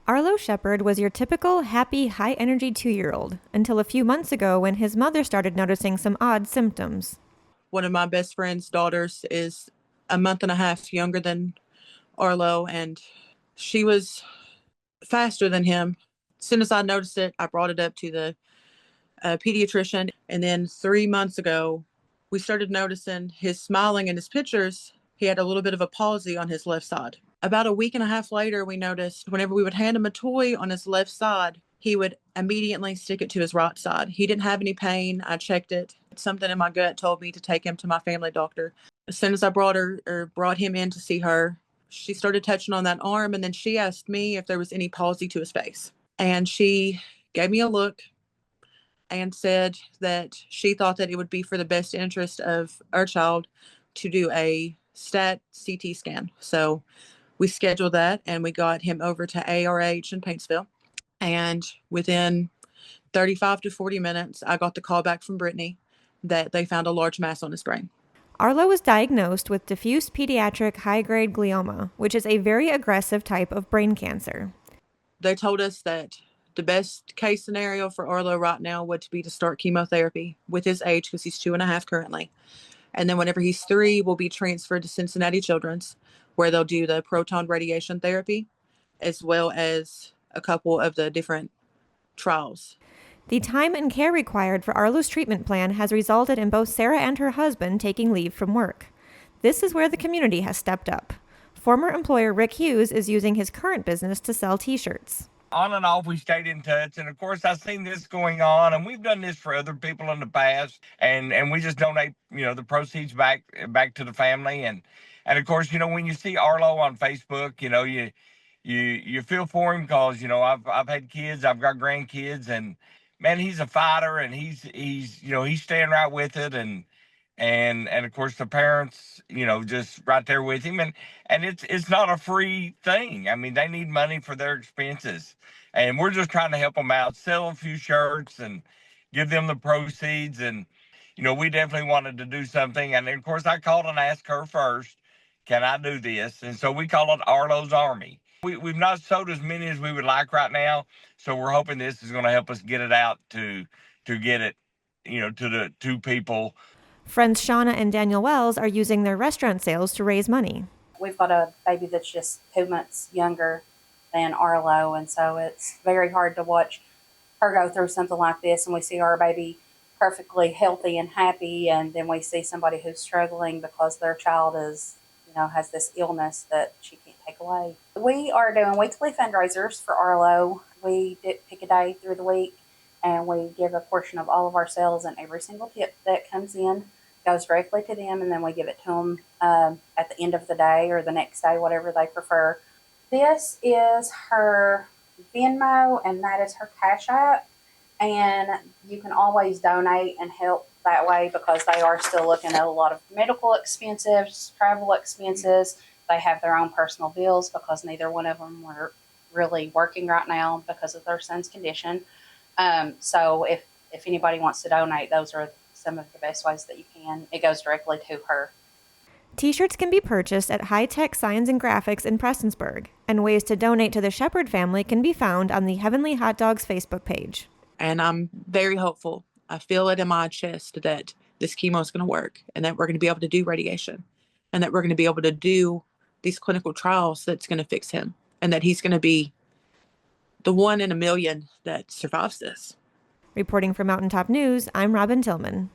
Arlo Shepherd was your typical happy, high-energy 2-year-old until a few months ago when his mother started noticing some odd symptoms. One of my best friend's daughters is a month and a half younger than Arlo, and she was faster than him. As soon as I noticed it, I brought it up to the pediatrician. And then 3 months ago, we started noticing his smiling in his pictures. He had a little bit of a palsy on his left side. About a week and a half later, we noticed whenever we would hand him a toy on his left side, he would immediately stick it to his right side. He didn't have any pain. I checked it. Something in my gut told me to take him to my family doctor. As soon as I brought him in to see her, she started touching on that arm, and then she asked me if there was any palsy to his face. And she gave me a look and said that she thought that it would be for the best interest of our child to do a stat CT scan. So we scheduled that and we got him over to ARH in Paintsville. And within 35 to 40 minutes, I got the call back from Brittany that they found a large mass on his brain. Arlo was diagnosed with diffuse pediatric high-grade glioma, which is a very aggressive type of brain cancer. They told us that the best case scenario for Arlo right now would be to start chemotherapy with his age, because he's 2.5 currently. And then whenever he's 3, we'll be transferred to Cincinnati Children's, where they'll do the proton radiation therapy, as well as a couple of the different trials. The time and care required for Arlo's treatment plan has resulted in both Sarah and her husband taking leave from work. This is where the community has stepped up. Former employer Rick Hughes is using his current business to sell T-shirts. On and off, we stayed in touch. And of course, I've seen this going on, and we've done this for other people in the past. And we just donate, the proceeds back to the family. And of course, when you see Arlo on Facebook, you feel for him because, I've had kids, I've got grandkids, and man, he's a fighter, and he's staying right with it. And of course the parents, just right there with him. And it's not a free thing. I mean, they need money for their expenses. And we're just trying to help them out, sell a few shirts and give them the proceeds. And, we definitely wanted to do something. And of course I called and asked her first, can I do this? And so we call it Arlo's Army. We've not sold as many as we would like right now. So we're hoping this is going to help us get it out to get it, to people. Friends Shauna and Daniel Wells are using their restaurant sales to raise money. We've got a baby that's just 2 months younger than Arlo, and so it's very hard to watch her go through something like this, and we see our baby perfectly healthy and happy, and then we see somebody who's struggling because their child is, has this illness that she can't take away. We are doing weekly fundraisers for Arlo. We pick a day through the week, and we give a portion of all of our sales, and every single tip that comes in goes directly to them, and then we give it to them at the end of the day or the next day, whatever they prefer. This is her Venmo, and that is her Cash App, and you can always donate and help that way because they are still looking at a lot of medical expenses, travel expenses. They have their own personal bills because neither one of them are really working right now because of their son's condition. So if anybody wants to donate, those are some of the best ways that you can. It goes directly to her. T-shirts can be purchased at High Tech Signs and Graphics in Prestonsburg, and ways to donate to the Shepherd family can be found on the Heavenly Hot Dogs Facebook page. And I'm very hopeful. I feel it in my chest that this chemo is going to work, and that we're going to be able to do radiation, and that we're going to be able to do these clinical trials that's going to fix him, and that he's going to be the 1 in a million that survives this. Reporting for Mountaintop News, I'm Robin Tillman.